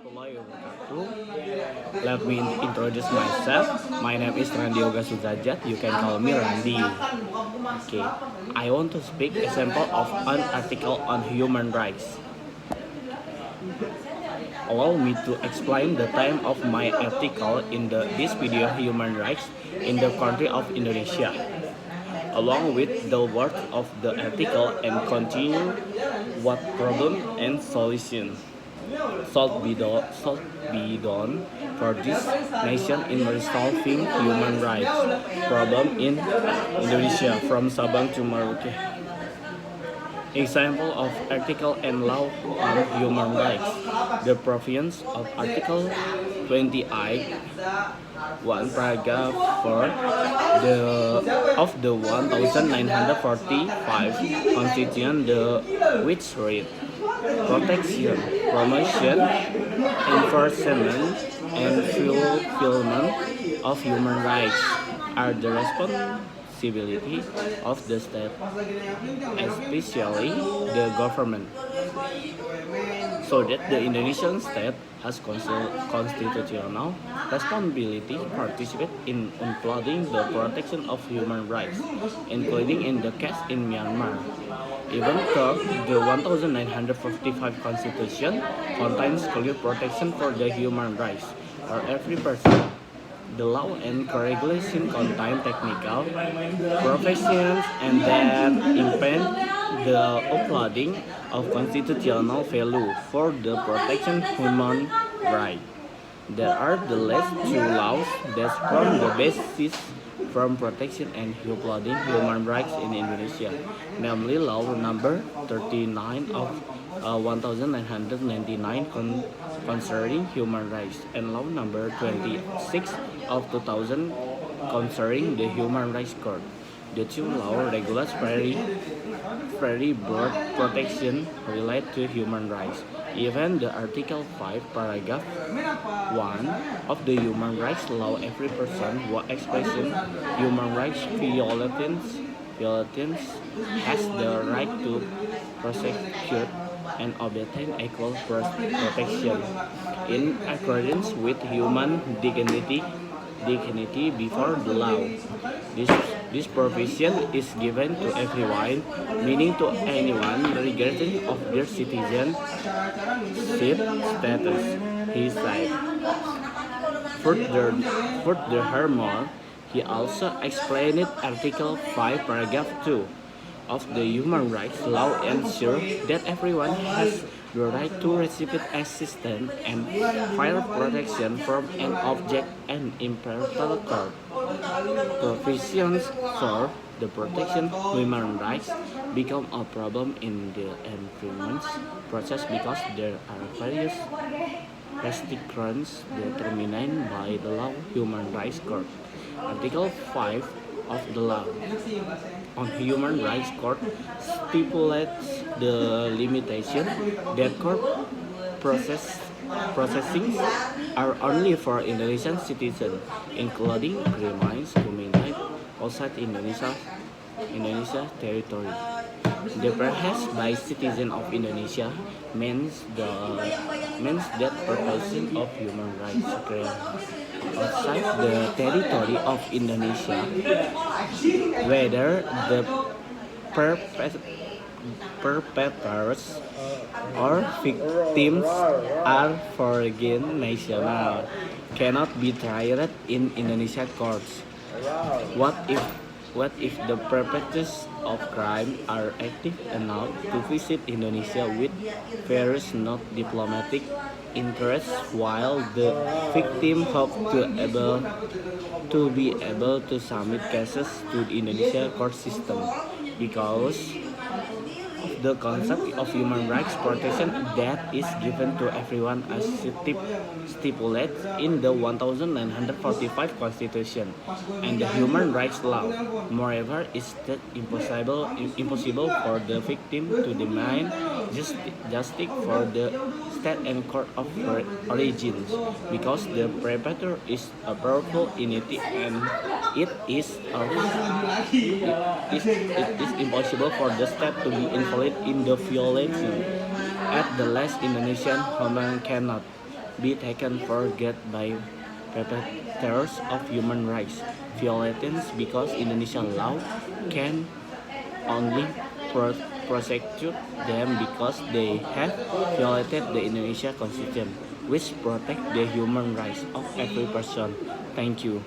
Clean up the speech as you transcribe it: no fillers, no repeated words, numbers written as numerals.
warahmatullahi wabarakatuh. Let me introduce myself. My name is Randi Yoga Suzajat. You can call me Randi. Okay, I want to speak example of an article on human rights. Allow me to explain the time of my article in this video human rights in the country of Indonesia, along with the words of the article and continue what problem and solution should be done for this nation in resolving human rights problem in Indonesia from Sabang to Merauke. Example of article and law on human rights. The provisions of Article 28 1 paragraph 4 of the 1945 Constitution, which read: protection, promotion, enforcement, and fulfillment of human rights are the responsibility of the state, especially the government, so that the Indonesian state has constitutional responsibility to participate in upholding the protection of human rights, including in the case in Myanmar. Even though the 1945 Constitution contains clear protection for the human rights for every person, the law and regulation contain technical provisions and that impede the upholding of constitutional value for the protection human rights. There are the last two laws that form the basis from protection and upholding human rights in Indonesia, namely Law Number 39 of 1999 concerning human rights and Law Number 26 of 2000 concerning the Human Rights Court. The two laws regulate very broad protection related to human rights. Even the Article 5, Paragraph 1 of the Human Rights Law, every person who expresses human rights violations has the right to prosecute and obtain equal protection in accordance with human dignity before the law. This provision is given to everyone, meaning to anyone regardless of their citizenship status, he said. Furthermore, he also explained Article 5, Paragraph 2 of the Human Rights Law ensures that everyone has the right to receive assistance and fair protection from an object and impartial court. Provisions for the protection of human rights become a problem in the enforcement process because there are various restrictions determined by the law Human Rights Court. Article 5 of the law on Human Rights Court stipulates the limitation that court processings are only for Indonesian citizens, including criminals committed outside Indonesia territory. The presence by citizens of Indonesia means that protection of human rights occurs outside the territory of Indonesia, whether the perpetrators or victims are foreign national, cannot be tried in Indonesia courts. What if the perpetrators of crime are active enough to visit Indonesia with various not diplomatic interests, while the victim hope to be able to submit cases to the Indonesia court system? Because of the concept of human rights protection that is given to everyone as stipulated in the 1945 Constitution and the Human Rights Law. Moreover, it's that impossible for the victim to demand justice for the state and court of origins, because the perpetrator is a powerful entity and it is impossible for the state to be involved in the violation. At the last, Indonesian women cannot be taken for granted by perpetrators of human rights violations because Indonesian law can only prosecute them because they have violated the Indonesian Constitution, which protects the human rights of every person. Thank you.